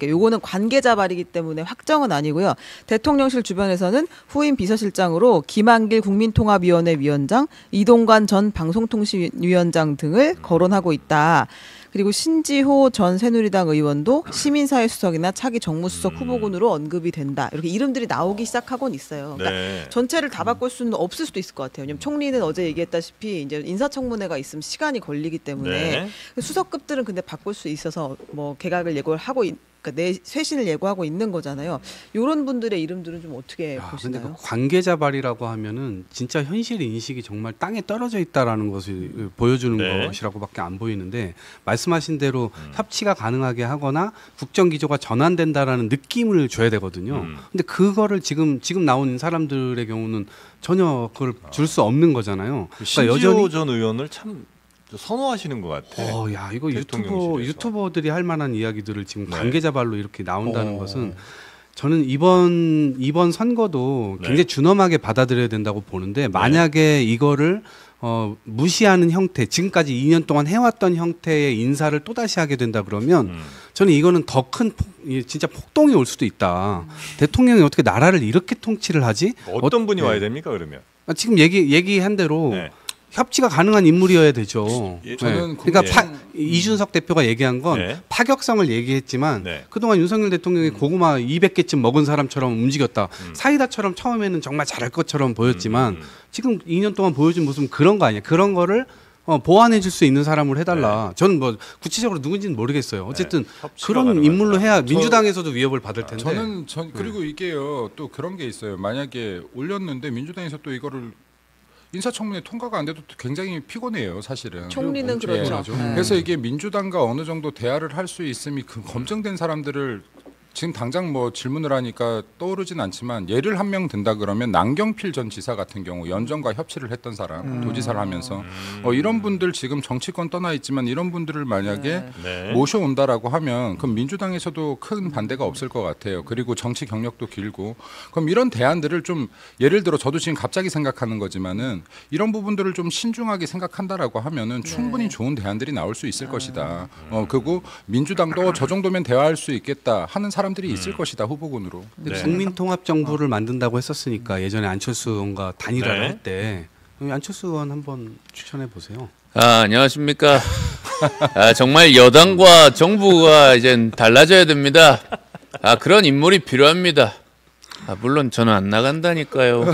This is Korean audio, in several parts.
요거는 관계자 발이기 때문에 확정은 아니고요. 대통령실 주변에서는 후임 비서실장으로 김한길 국민통합위원회 위원장, 이동관 전 방송통신위원장 등을 거론하고 있다. 그리고 신지호 전 새누리당 의원도 시민사회 수석이나 차기 정무수석 후보군으로 언급이 된다. 이렇게 이름들이 나오기 시작하고는 있어요. 그러니까 네. 전체를 다 바꿀 수는 없을 수도 있을 것 같아요. 왜냐하면 총리는 어제 얘기했다시피 이제 인사청문회가 있으면 시간이 걸리기 때문에 네. 수석급들은 근데 바꿀 수 있어서 뭐 개각을 예고를 하고 그러니까 내 쇄신을 예고하고 있는 거잖아요. 이런 분들의 이름들은 좀 어떻게 보시나요? 근데 그 관계자 발이라고 하면은 진짜 현실 인식이 정말 땅에 떨어져 있다라는 것을 보여주는 네. 것이라고밖에 안 보이는데 말씀하신 대로 협치가 가능하게 하거나 국정 기조가 전환된다라는 느낌을 줘야 되거든요. 근데 그거를 지금 나온 사람들의 경우는 전혀 그걸 줄 수 없는 거잖아요. 신지호 전 의원을 참 선호하시는 것 같아. 야 이거 대통령실에서. 유튜버들이 할 만한 이야기들을 지금 네. 관계자 발로 이렇게 나온다는 것은 저는 이번 선거도 네. 굉장히 준엄하게 받아들여야 된다고 보는데 만약에 이거를 무시하는 형태, 지금까지 2년 동안 해왔던 형태의 인사를 또다시 하게 된다 그러면 저는 이거는 더 큰 진짜 폭동이 올 수도 있다. 대통령이 어떻게 나라를 이렇게 통치를 하지? 어떤 분이 와야 됩니까 그러면? 지금 얘기한 대로 네. 협치가 가능한 인물이어야 되죠. 저는 그러니까 이준석 대표가 얘기한 건 네. 파격성을 얘기했지만 네. 그동안 윤석열 대통령이 고구마 200개쯤 먹은 사람처럼 움직였다. 사이다처럼 처음에는 정말 잘할 것처럼 보였지만 지금 2년 동안 보여준 모습은 그런 거 아니야. 그런 거를 보완해 줄 수 있는 사람을 해달라. 저는 뭐 구체적으로 누군지는 모르겠어요. 어쨌든 그런 가능하다. 인물로 해야 민주당에서도 위협을 받을 텐데. 저는 그리고 이게요 또 그런 게 있어요. 만약에 올렸는데 민주당에서 또 이거를 인사청문회 통과가 안 돼도 굉장히 피곤해요, 사실은. 총리는 그렇죠. 네. 그래서 이게 민주당과 어느 정도 대화를 할 수 있음이 검증된 사람들을 지금 당장 뭐 질문을 하니까 떠오르진 않지만 예를 한 명 든다 그러면 남경필 전 지사 같은 경우 연정과 협치를 했던 사람 도지사를 하면서 이런 분들 지금 정치권 떠나 있지만 이런 분들을 만약에 네. 모셔온다라고 하면 그럼 민주당에서도 큰 반대가 없을 것 같아요. 그리고 정치 경력도 길고 그럼 이런 대안들을 좀 예를 들어 저도 지금 갑자기 생각하는 거지만은 이런 부분들을 좀 신중하게 생각한다라고 하면은 충분히 좋은 대안들이 나올 수 있을 것이다. 그리고 민주당도 저 정도면 대화할 수 있겠다 하는 사람들이 있을 것이다 후보군으로. 네. 국민통합정부를 만든다고 했었으니까 예전에 안철수 의원과 단일화를 네. 할 때 안철수 의원 한번 추천해 보세요. 안녕하십니까. 정말 여당과 정부가 이제 달라져야 됩니다. 그런 인물이 필요합니다. 물론 저는 안 나간다니까요.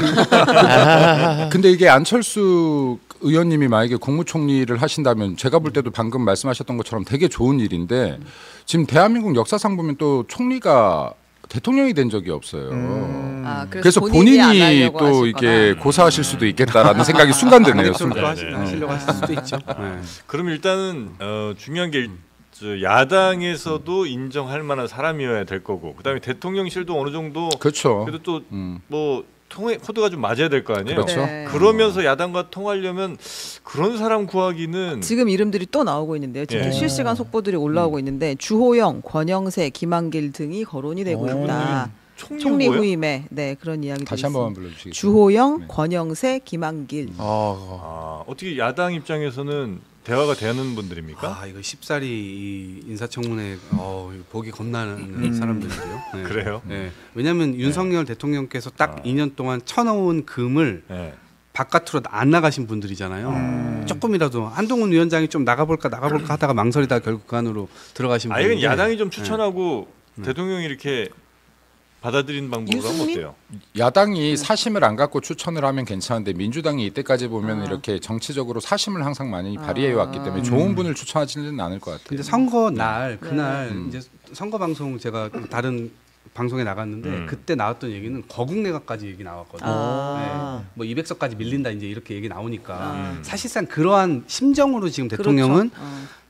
근데 이게 안철수 의원님이 만약에 국무총리를 하신다면 제가 볼 때도 방금 말씀하셨던 것처럼 되게 좋은 일인데 지금 대한민국 역사상 보면 또 총리가 대통령이 된 적이 없어요. 그래서 본인이 또 이게 고사하실 수도 있겠다라는 생각이 순간 드네요. 순간. 하시려고 하실 수도 있죠. 네. 그럼 일단은 중요한 게 야당에서도 인정할 만한 사람이어야 될 거고 그다음에 대통령실도 어느 정도 그렇죠. 그래도 또 뭐 통해 코드가 좀 맞아야 될 거 아니에요. 그렇죠. 네. 그러면서 야당과 통하려면 그런 사람 구하기는 지금 이름들이 또 나오고 있는데요. 지금 예. 실시간 속보들이 올라오고 있는데 주호영, 권영세, 김한길 등이 거론이 되고 있다. 총리 후보예요? 후임에 그런 이야기들이 다시 한 번만 불러주시겠어요? 주호영, 네. 권영세, 김한길. 어떻게 야당 입장에서는 대화가 되는 분들입니까? 이거 쉽사리 이 인사청문회 보기 겁나는 사람들이요. 네. 그래요? 네. 왜냐하면 윤석열 대통령께서 딱 2년 동안 쳐놓은 금을 네. 바깥으로 안 나가신 분들이잖아요. 조금이라도 한동훈 위원장이 좀 나가볼까 하다가 망설이다 결국 그 안으로 들어가신 분들. 이건 야당이 좀 추천하고 대통령이 이렇게 받아들인 방법으로 하면 유승민? 어때요? 야당이 사심을 안 갖고 추천을 하면 괜찮은데 민주당이 이때까지 보면 이렇게 정치적으로 사심을 항상 많이 발휘해 왔기 때문에 좋은 분을 추천하지는 않을 것 같아요. 근데 선거 날 그날 이제 선거 방송 제가 다른 방송에 나갔는데 그때 나왔던 얘기는 거국내각까지 얘기 나왔거든요. 네. 뭐 200석까지 밀린다 이제 이렇게 얘기 나오니까 사실상 그러한 심정으로 지금 대통령은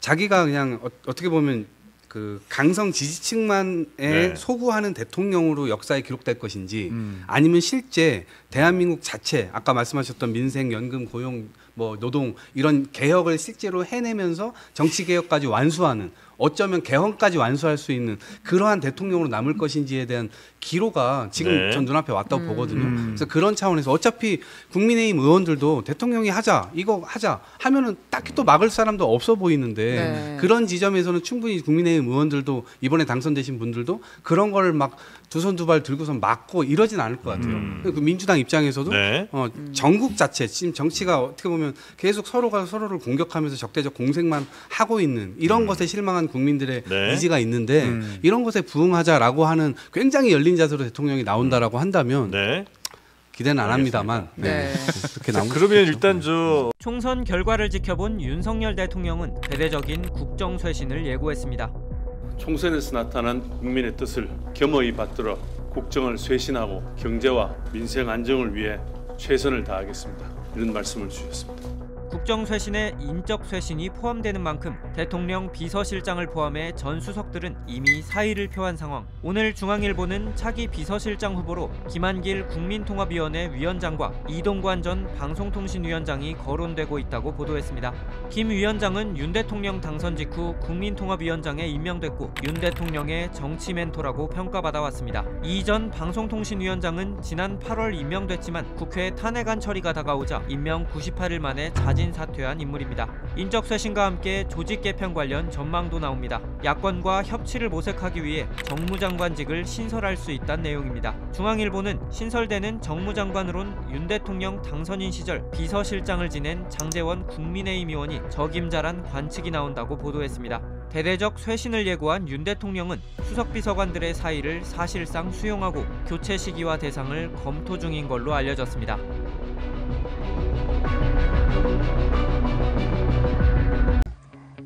자기가 그냥 어떻게 보면 그 강성 지지층만에 소구하는 대통령으로 역사에 기록될 것인지 아니면 실제 대한민국 자체 아까 말씀하셨던 민생 연금 고용 뭐 노동 이런 개혁을 실제로 해내면서 정치 개혁까지 완수하는 어쩌면 개헌까지 완수할 수 있는 그러한 대통령으로 남을 것인지에 대한 기로가 지금 네. 전 눈앞에 왔다고 보거든요. 그래서 그런 차원에서 어차피 국민의힘 의원들도 대통령이 하자 이거 하자 하면은 딱히 또 막을 사람도 없어 보이는데 네. 그런 지점에서는 충분히 국민의힘 의원들도 이번에 당선되신 분들도 그런 걸 막 두 손 두 발 들고서 막고 이러진 않을 것 같아요. 그 민주당 입장에서도 네. 전국 자체 지금 정치가 어떻게 보면 계속 서로가 서로를 공격하면서 적대적 공생만 하고 있는 이런 것에 실망한 국민들의 네. 의지가 있는데 이런 것에 부응하자라고 하는 굉장히 열린 자세로 대통령이 나온다라고 한다면 네. 기대는 안 합니다만 네. 그렇게 나오면 그러면 일단 저 총선 결과를 지켜본 윤석열 대통령은 대대적인 국정 쇄신을 예고했습니다. 총선에서 나타난 국민의 뜻을 겸허히 받들어 국정을 쇄신하고 경제와 민생 안정을 위해 최선을 다하겠습니다. 이런 말씀을 주셨습니다. 국정 쇄신에 인적 쇄신이 포함되는 만큼 대통령 비서실장을 포함해 전 수석들은 이미 사의를 표한 상황. 오늘 중앙일보는 차기 비서실장 후보로 김한길 국민통합위원회 위원장과 이동관 전 방송통신위원장이 거론되고 있다고 보도했습니다. 김 위원장은 윤 대통령 당선 직후 국민통합위원장에 임명됐고 윤 대통령의 정치 멘토라고 평가받아왔습니다. 이 전 방송통신위원장은 지난 8월 임명됐지만 국회 탄핵안 처리가 다가오자 임명 98일 만에 자진 사퇴한 인물입니다. 인적 쇄신과 함께 조직 개편 관련 전망도 나옵니다. 야권과 협치를 모색하기 위해 정무장관직을 신설할 수 있다는 내용입니다. 중앙일보는 신설되는 정무장관으론 윤 대통령 당선인 시절 비서실장을 지낸 장제원 국민의힘 의원이 적임자란 관측이 나온다고 보도했습니다. 대대적 쇄신을 예고한 윤 대통령은 수석 비서관들의 사의를 사실상 수용하고 교체 시기와 대상을 검토 중인 걸로 알려졌습니다.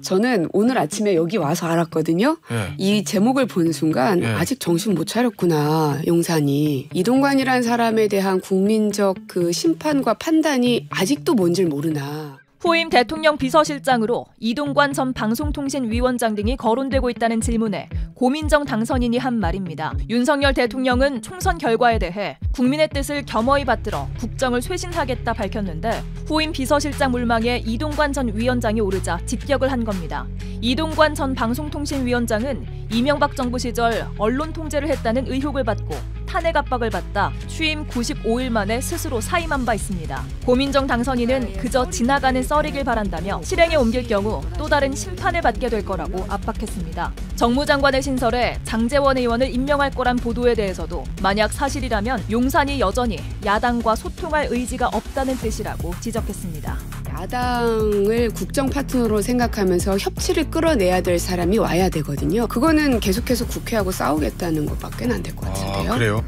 저는 오늘 아침에 여기 와서 알았거든요. 이 제목을 본 순간 아직 정신 못 차렸구나, 용산이. 이동관이란 사람에 대한 국민적 그 심판과 판단이 아직도 뭔지를 모르나. 후임 대통령 비서실장으로 이동관 전 방송통신위원장 등이 거론되고 있다는 질문에 고민정 당선인이 한 말입니다. 윤석열 대통령은 총선 결과에 대해 국민의 뜻을 겸허히 받들어 국정을 쇄신하겠다 밝혔는데 후임 비서실장 물망에 이동관 전 위원장이 오르자 직격을 한 겁니다. 이동관 전 방송통신위원장은 이명박 정부 시절 언론 통제를 했다는 의혹을 받고 탄핵 압박을 받다 취임 95일 만에 스스로 사임한 바 있습니다. 고민정 당선인은 그저 지나가는 썰이길 바란다며 실행에 옮길 경우 또 다른 심판을 받게 될 거라고 압박했습니다. 정무장관을 신설해 장제원 의원을 임명할 거란 보도에 대해서도 만약 사실이라면 용산이 여전히 야당과 소통할 의지가 없다는 뜻이라고 지적했습니다. 야당을 국정 파트너로 생각하면서 협치를 끌어내야 될 사람이 와야 되거든요. 그거는 계속해서 국회하고 싸우겠다는 것밖에 안 될 것 같은데요. 그래요?